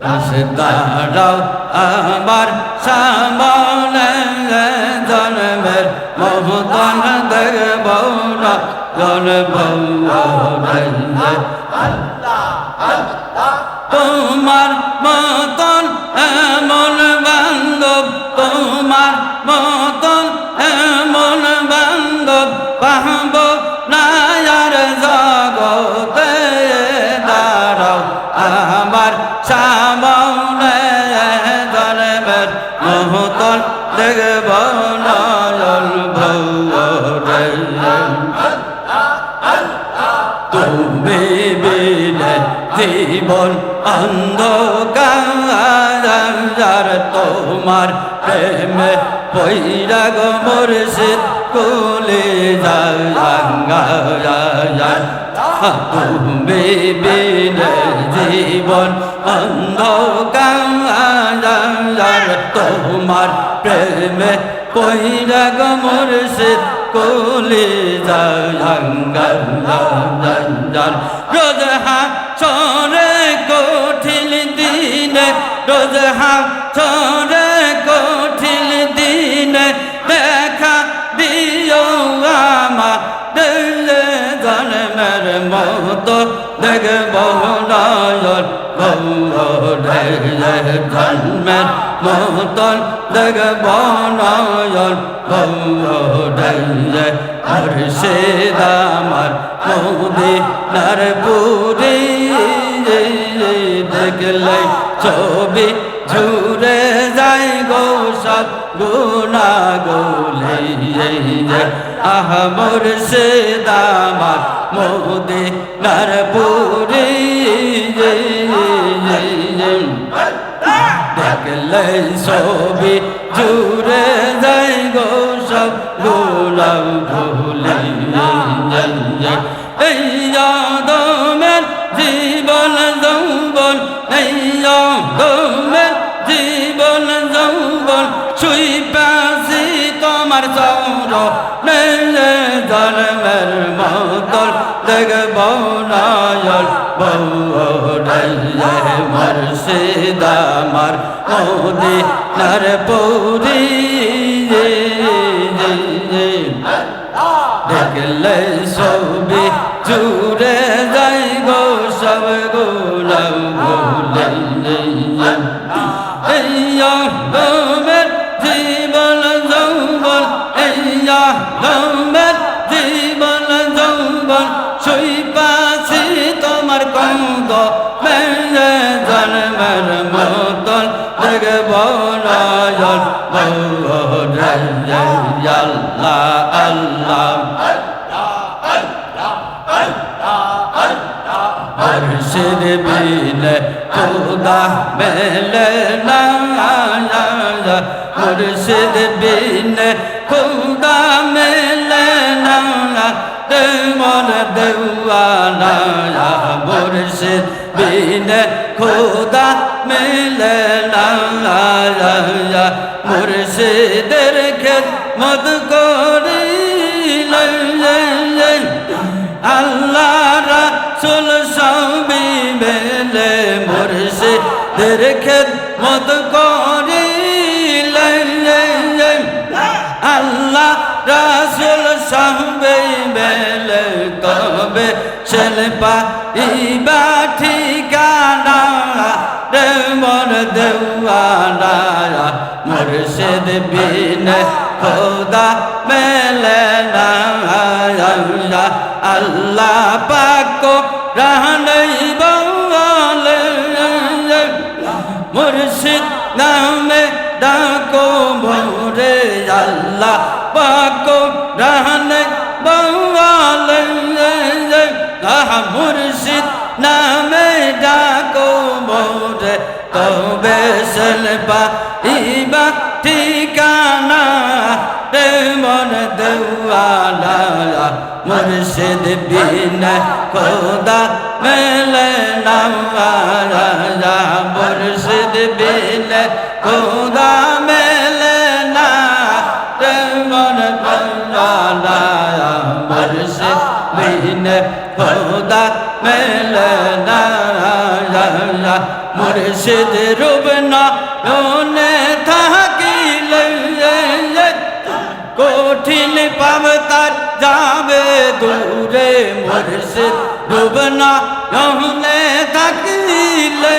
দাঁড়াও আমার সামনে জন্মের মহতন দেখব না জন্ম তোমার মতন এমন বান্ধব তোমার মতন এমন বান্ধব পাহব না আর জগতে দাঁড়াও আমার সামনে জন্মের মহতন দেখব না জন্ম তুমি বিনে জীবন অন্ধকার তোমার প্রেমে পইরা গো মুর্শিদ কুলে তুমি বিনে জীবন অন্ধকার তোমার প্রেমে পইরা গো মুর্শিদ কুলে রোজ হাসরে কঠিন দিনে রোজ হাসরে কঠিন দিনে দেখা দিও আমার জন্মের মতো দেখব নয়ন জন্মের মতন দেখব নয়ন মুর্শিদ আমার মদিনার পুরি দেখলে ছবি ঝুরে যাই গো সব গুনাহ গুলি আহ মুর্শিদ আমার মদিনার পুরি দেখলে ছবি ঝুরে যাই গো সব গুনাহ ভুলে এই আদমের জীবন যৌবন এই আদমের জীবন যৌবন শুই পাশি তোমার চৌর জন্মের মতন দেখব নয়ন মুর্শিদ আমার মদিনার পুরি দেখলে ছবি জুড়ে যাই গো সব গুনাহ ভুলে এই আদমের জীবন যৌবন এই আদমের জীবন যৌবন শুই পাশি তোমার কন্দ জন্মের মতন দেখব নয়ন আল্লাহ আল্লাহ মুর্শিদ বিনে খুদা মেলে না মুর্শিদ বিনে খুদা মেলে না মন দেওয়ানা মুর্শিদ বিনে খুদা মেলে না মুর্শিদের খেদমত করিলেন আল্লাহ রাসূল সবই মেলে মুর্শিদের খেদমত করিলেন আল্লাহ রাসূল সবই মেলে তবে শিল্পা ইবা ঠিকানা রে মন দেওয়ানা মুর্শিদ বিনে খোদা মেলে না আল্লাহ পাক রাহনই বলে মুর্শিদ নামে ডাকো মোরে আল্লাহ পাক রাহনই বলে মুর্শিদ নামে ডাকো মোরে তবে শিল্পা ইবা ঠিকানা রে মন দেওয়ানা মুর্শিদ বিনে খোদা মেলে না মুর্শিদ বিনে খোদা মেলে না রে মন দেওয়ানা মুর্শিদ বিনে খোদা মেলে না মুর্শিদ রূপ নয়নে থাকিলে কঠিন পাব তার যাবে দূরে মুর্শিদ রূপ নয়নে থাকিলে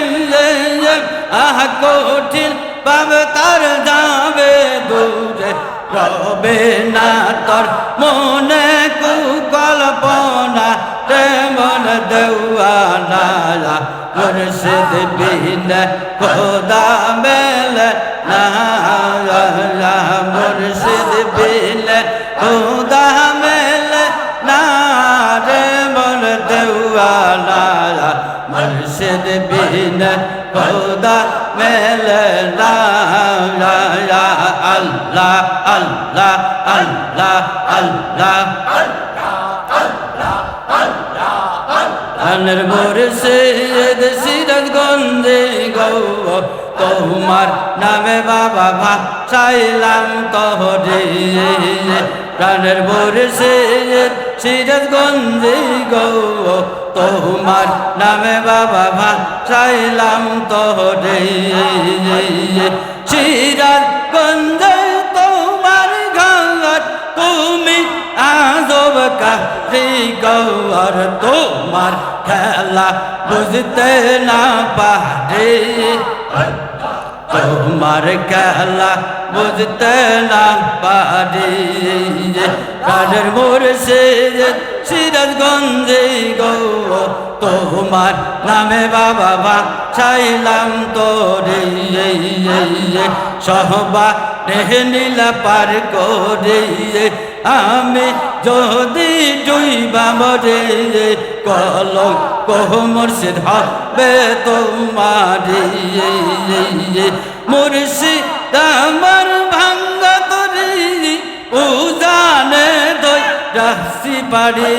কঠিন পাব তার যাবে দূরে রবে না তোর মনে কুকল্পনা তেমন দেওয়ানা মুর্শিদ বিনে খোদা মেলে না মুর্শিদ বিনে খোদা মেলে না রে মন দেওয়ানা মুর্শিদ বিনে খোদা মেলে না আল্লাহ আল্লাহ আল্লাহ আল্লাহ আনের মুর্শিদ সিরাজগঞ্জে গো তোমার নামে বাবা ভাসাইলাম তোরে প্রাণের মুর্শিদ সিরাজগঞ্জে গো তোমার নামে বাবা ভাসাইলাম তোরে সিরাজগঞ্জে তোমার ঘাট তুমি আজব কারিগর তোমার খেলা বুঝতে না পারে তোমার খেলা বুঝতে না পারে প্রাণের মুর্শিদ সিরাজগঞ্জে গো তোমার নামে বাবা ভাসাইলাম তোরে সহবা নীলা পার করে আমি যদি ডুইবা মরে কলঙ্ক কহ মুর্শিদ হবে তোমারে মুর্শিদ আমার ভাঙ্গা তরি উজানে দই রাশি পাড়ি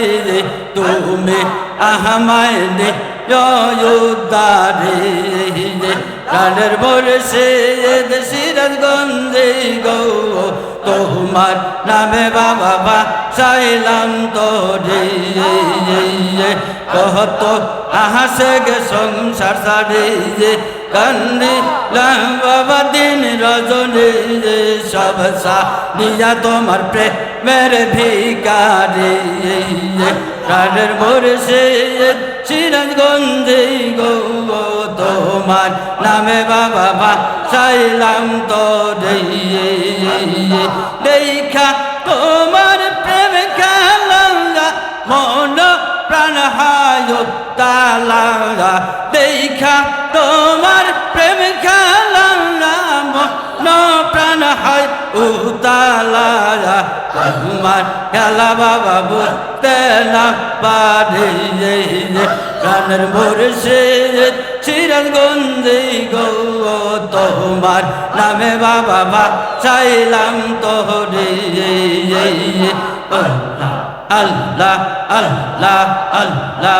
তুমি আহমায় নে জয়োদ্দারে প্রাণের মুর্শিদ সিরাজগঞ্জে গো তোমার নামে বাবা ভাসাইলাম তোরে কহত আহাসে গে সংসার সারে কান্দি বাবা দিন রজনী সব সারিয়া তোমার প্রেমের ভিকারে প্রাণের মুর্শিদ সিরাজগঞ্জে গো তোমার নামে বাবা ভাসাইলাম তোরে দেখা তোমার প্রেম খেলা মন প্রাণ হায় তালা দেখা তোমার প্রেম খেলা মন প্রাণ হায় উতালা তোমার খেলা বাবা বুঝতে না পারে প্রাণের মুর্শিদ সিরাজগঞ্জে গো তোমার নামে বাবা ভাসাইলাম তোরে আল্লাহ আল্লাহ আল্লাহ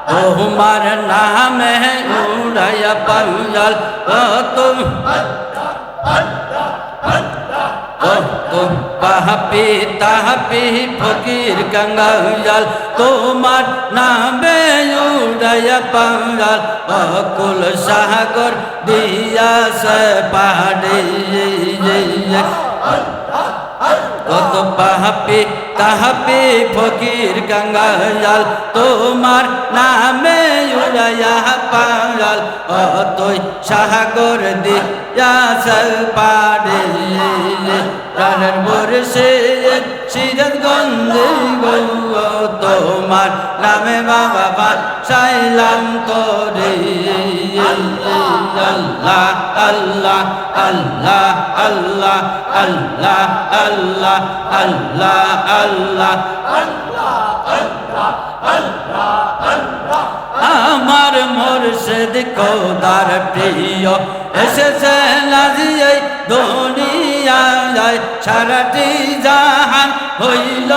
তোমার নামে উড়াইয়া পাঞ্জাল তুম পাহাপি তাহাপি ফকির কাঙ্গাল তোমার নামে উড়াইয়া পাঞ্জাল অকুল সাগর দিয়াছে পাহাড়ে কত পাহাপি তাহাপি ফকির কাঙ্গাল তোমার নামে উড়াইয়া পাঞ্জাল অতই সাগর দিয়াছে পাড়ে প্রাণের মুর্শিদ সিরাজগঞ্জে গো তোমার নামে বাবা ভাসাইলাম তোরে আল্লাহ আল্লাহ আল্লাহ আল্লাহ আল্লাহ আল্লাহ আল্লাহ আল্লাহ আমার মুর্শিদ খোদার প্রিয় এসেছে লাগিয়ে দুনিয়ায় সারাটি জাহান হইল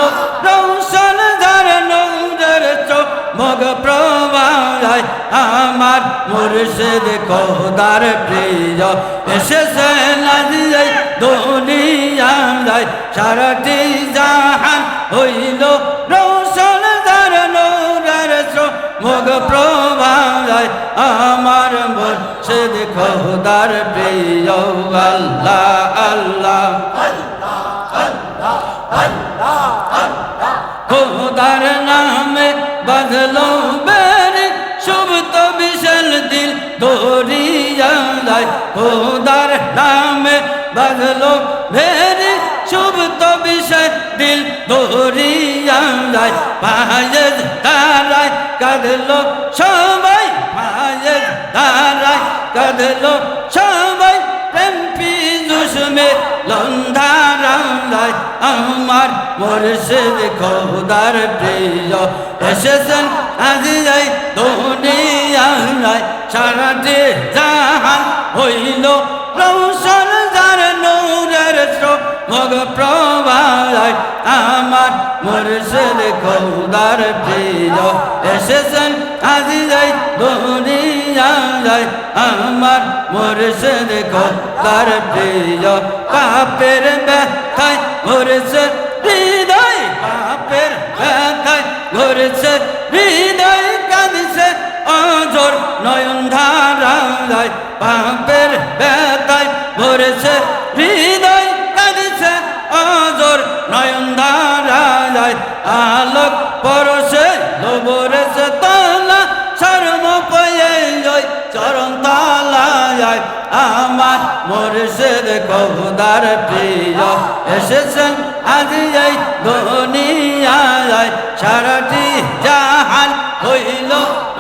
রৌশন যার নূরের চমক প্রবায় আমার মুর্শিদ খোদার প্রিয় এসেছে লাগিয়ে দুনিয়ায় সারাটি জাহান হইল রৌশন যার নূরের প্রভায় আমার মুর্শিদ খোদার প্রিয় আল্লাহ আল্লাহ খোদার নামে বাঁধলো বেরি সুপ্ত বিশাল দিল দরিয়া যায় খোদার নামে বাঁধলো বেরি সুপ্ত বিশাল দিল দরিয়া যায় পায়ের তারায় কাঁদলো সবাই পায়ের তারায় কাঁদলো সবাই প্রেম পীযুষ মে লন্ধারায় আমার মুর্শিদ খোদার প্রিয় এসেছেন আজ এই দুনিয়ায় সারাটি জাহান হইল রৌশন যার নূরের চমক প্রভায় আমার মুর্শিদ খোদার প্রিয় এসেছেন আজ এই দুনিয়ায় আমার মুর্শিদ খোদার প্রিয় পাপের ব্যথায় ঘুরেছে হৃদয় পাপের ব্যথায় ঘুরেছে হৃদয় কাঁদছে অঝোর নয়ন ধারায় পাপের ব্যথায় ঘুরেছে হৃদয় কাঁদছে অঝোর নয়ন ধারায় আলোক পরশে লোবরেছে তলা শর্ম পয়ে চরণ তালায় আমার মুর্শিদ খোদার প্রিয় এসেছেন আজ এই দুনিয়ায় সারাটি জাহান হইল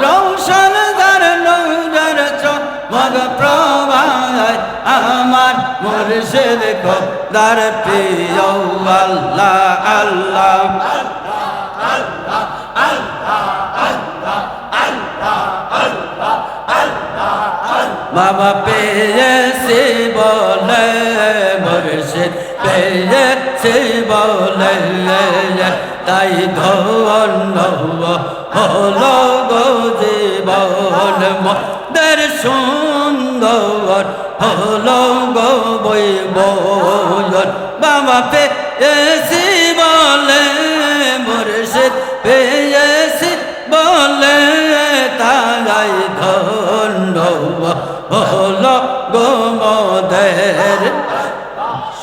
রৌশন যার নূরের চমক প্রভায় আমার মুর্শিদ খোদার প্রিয় আল্লাহ আল্লাহ বাবা পেয়েছি বলে মুর্শিদ পেয়েছি বলে তাই ধন্য হলো গো জীবন মোদের সুন্দর হলো গো বৈবন বাবা পেয়েছি বলে মুর্শিদ পেয়েছি বলে তাই ধন্য হলো গো মোদের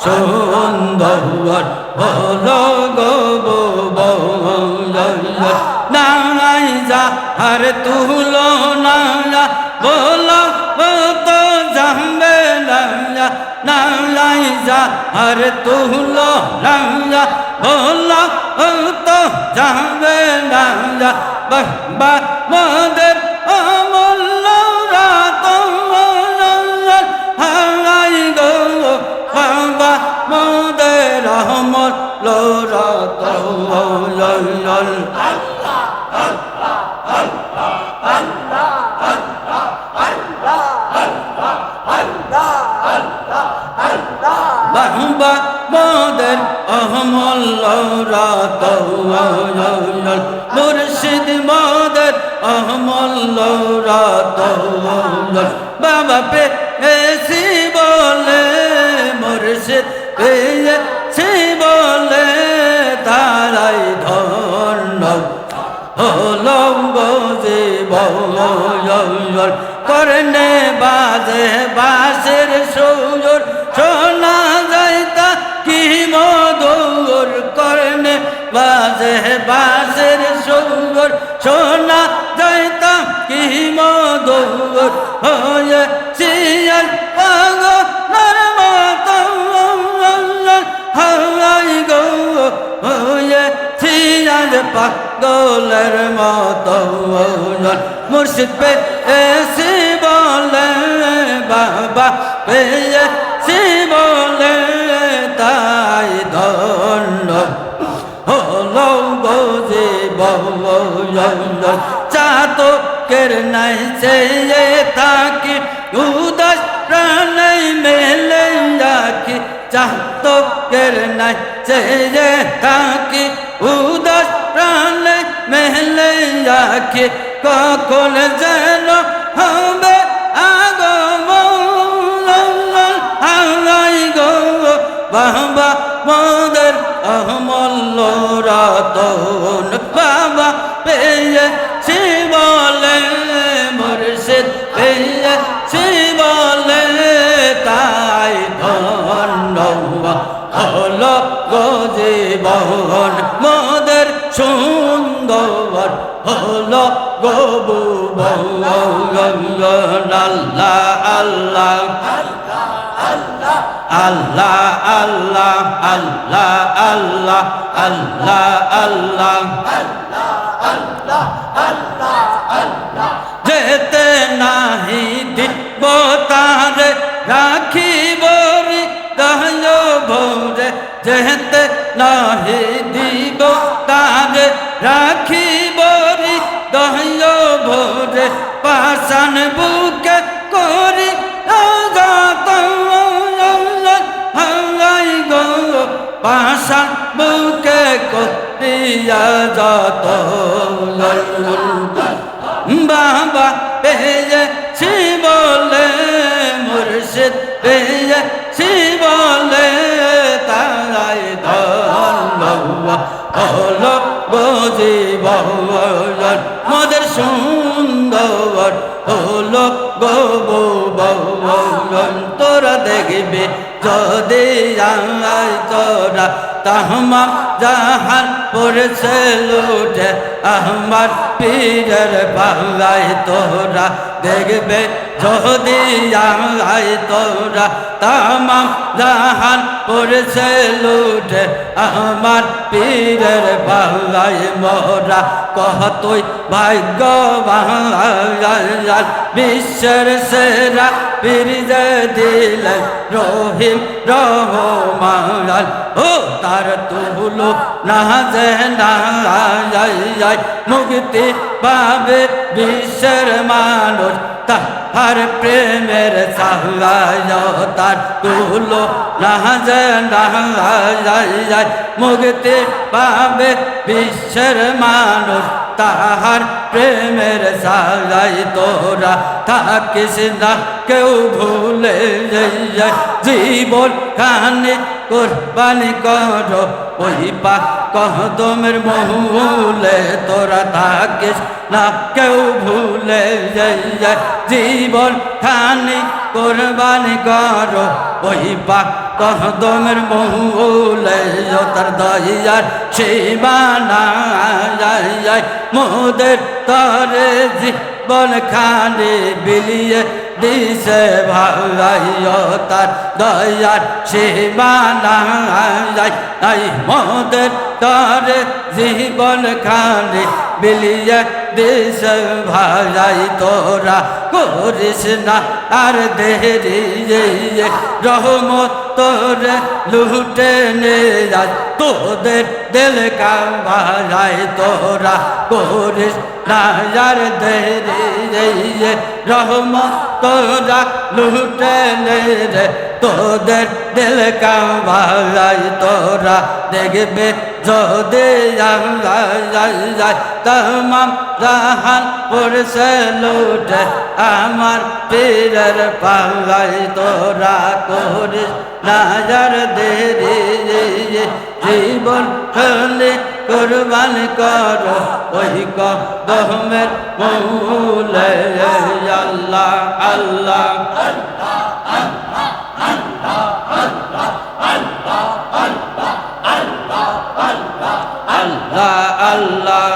সুন্দর হলো গো নাই যা আর তুলো না বলো তো জানবে নাই যা আর তুলো না বলো তো জানবে না বা মোদের অমূল্য রাত হাই গো বাবা মোদের অমূল্য রাত বাবা মোদের অমূল্য রাত মুর্শিদ মোদের অমূল্য রাত বাবা পেয়েছি বলে মুর্শিদ পেয়েছি বলে তারাই ধন্য হলো গো জীবন করনে বাজে বাঁশের সুর শোনা যায় তা কি মধুর করনে বাজে বাঁশের সুর শোনা যায় তা কি মধুর হয়ে শিয়াল পাগলের মতো হাই গো হয়ে শিয়াল পাগলের মতো মুর্শিদ পেয়েছি বলে বাবা পেয়েছি বলে তাই ধন্য হলো গো জীবন চাতকের নাই চেয়ে থাকি উদাস প্রাণাই মেলে রাখি চাতকের নাই চেয়ে থাকি উদাস প্রাণাই মেলে রাখি কখন যেন হবে আগমন গো বাবা মোদের অমূল্য রাতন বাবা পেয়েছি বলে গবু আল্লাহ আল্লাহ আল্লাহ আল্লাহ আল্লাহ আল্লাহ আল্লাহ যেতে নাহি দিব তারে রাখিব হৃদয় ভরে যেতে নাহি দিব তারে রাখিব হৃদয় ভরে পাষাণ বুকে করি আঘাত হাই গো পাষাণ বুকে করিয়া যত বাবা পেয়ে শিবলে মুর্শিদ পেয়ে শিবলে তাই ধন হলো গজীব মদের সুন্দর হলো গোবন তোরা দেখবি যদি আয় তোরা তাহমাম জাহান পড়ছে লুটে আমার পীরের পাল্লায় তোরা দেখবে যদি আয় তোরা তামাম জাহান পড়ছে লুটে আমার পীরের পাল্লায় মোরা কহ তুই ভাগ্যবান বিশ্বের সেরা পীর যে দিলেন রহিম রহমান ও তার তুলো না যে না মুক্তি পাবে বিশ্বের মানুষ তাহার প্রেমের সাহায্য তার তুলো না যে না মুক্তি পাবে বিশ্বের মানুষ তাহার প্রেমের সাহায্য তোরা থাকিস না কেউ ভুলে জীবন খানি কুরবানি করো ওই পাক কদমের মহুলে তোরা থাকিস না কেউ ভুলে জীবন খানি কুরবানি করো ওই পাক কদমের মহুলে তার দয়ার সীমানা মোদের তরে জীবন খানি বিলিয়ে দিছে ভাই তার দয়ার সীমানা মোদের তরে জীবন খানি বিলিয়ে দিছে ভাই তোরা করিস না আর দেরি রহমত তোরে লুটে নে যায় তোদের দিল কামাই তোরা করিস না আর দেরি রহমত তোরা লুটে নে রে তোদের দিল কামাই তোরা দেখবে যদি তমাম জাহান পড়ছে লুটে আমার পীরের পাল্লাই তোরা করিস নাজার দেরি জীবন খালি কুরবান কর ওই কদমের মূলে আল্লাহ আল্লাহ আল্লাহ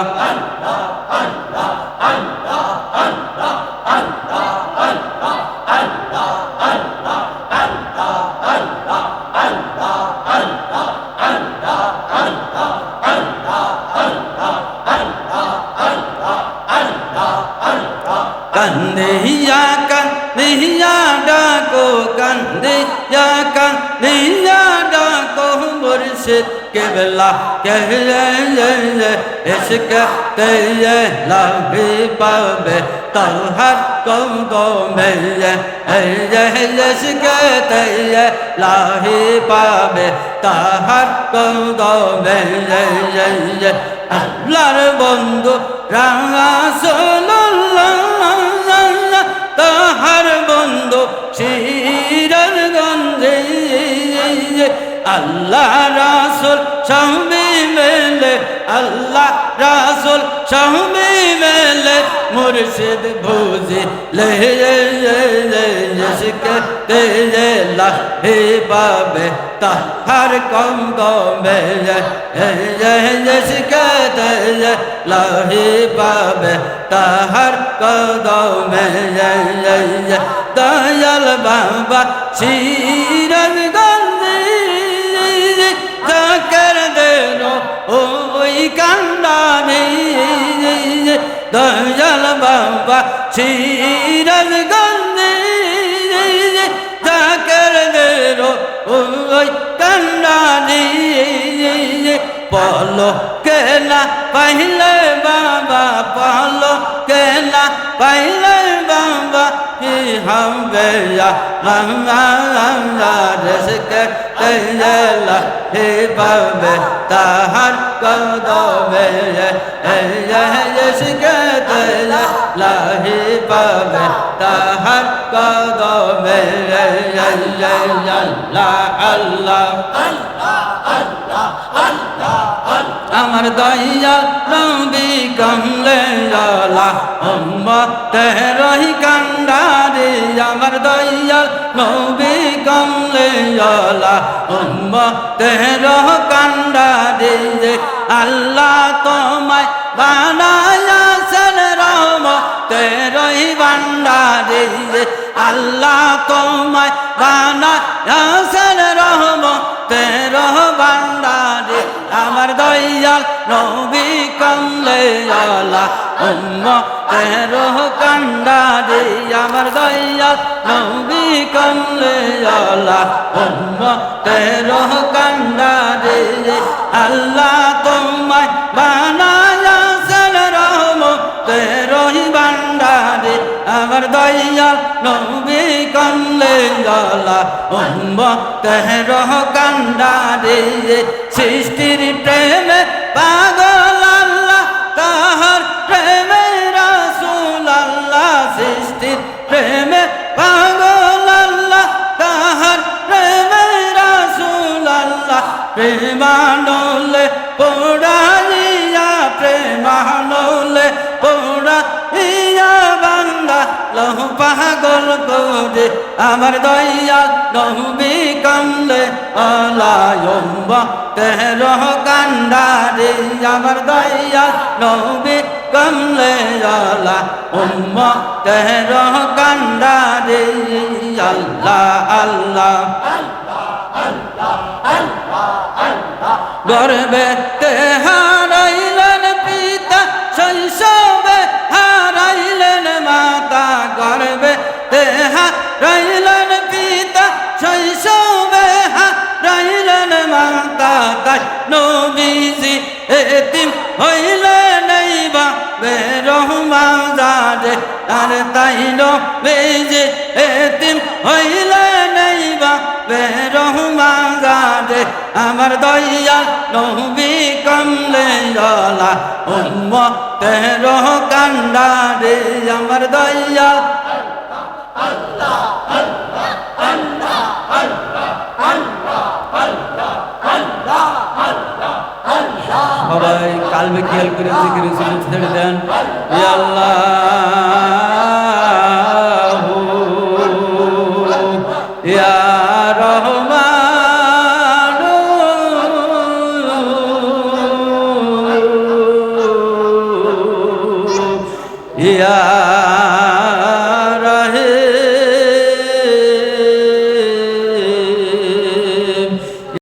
कंदिया कंदिया डाको कंदिया कंदिया डाको मुर्शिद केवला कह इश्क तेरे लाभी पावे तोहर को में इश्क तेरे लाही पावे तोहर को में अल्लाहर बंदू रासूलुल्लाह তাহার বন্ধু শিরার গন্ধে আল্লাহ রাসূল সবে মেলে আল্লাহ রাসূল সবে মেলে মুর্শিদ বুঝিলে ইশকে লাহি পাবে তাহার কদমে ইশকে লাহি পাবে তাহার কদমে দয়াল বাবা সিরাজগঞ্জে জাকের দেনো ওই কান্দানে দয়াল বাবা সিরাজগঞ্জে জাকের দেনো ওই কান্দানে পলো কেনা পাইলে বাবা পলো কেনা পাইলে বাবা কি হবে রিজকে লাহি পাবে তাহার কদমে ইশকে লাহি পাবে তাহার কদমে আল্লাহ আল্লাহ আমার দয়াল নবী কমলে জালা উম্মতের রহি কান্ডারে আমার দয়াল নবী কমলে জালা উম্মতের রহ কান্ডারে আল্লাহ তোমায় বানায়াছেন রহমতের রহি ভান্ডারে আল্লাহ তোমায় বানায়াছেন রহমতের ভান্ডারে আমার দয়াল নবী কমলে জালা উম্মতের কান্ডারে আমার দয়াল নবী কমলে জালা উম্মতের কান্ডারে আল্লাহ তোমায় বানায়াছেন রহমতের ভান্ডারে আমার দয়াল নবী কমলে জালা উম্মতের কান্ডারে সৃষ্টির প্রেমে পাগল আল্লাহ তাহার প্রেমে রাসূল আল্লাহ সৃষ্টির প্রেমে পাগল আল্লাহ তাহার প্রেমে রাসূল আল্লাহ প্রেমানলে পোড়াইয়া প্রেমানলে পোড়াইয়া বান্দা লহ পাগল করে আমার দয়াল নবী কমলে উম্মতের কান্ডারে আমার দয়াল নবী কমলে জালা উম্মতের কান্ডারে আল্লাহ আল্লাহ গর্বেতে হারাইলেন পিতা শৈশবে হারাইলেন মাতা গর্বেতে হারাইলেন পিতা শৈশবে হারাইলেন মাতা তাই নবীজি এতিম হইলেন এইবা বেরহমাজারে আর তাই নবীজি এতিম হইলেন এইবা বেরহমাজারে আমার দয়াল নবী কমলে জালা উম্মতের কান্ডারে আমার দয়াল আল্লাহ আল্লাহ আল্লাহ আল্লাহ আল্লাহ আল্লাহ আল্লাহ আল্লাহ সবাই কালবে খেয়াল করে জিকির ছেড়ে দেন ইয়া আল্লাহ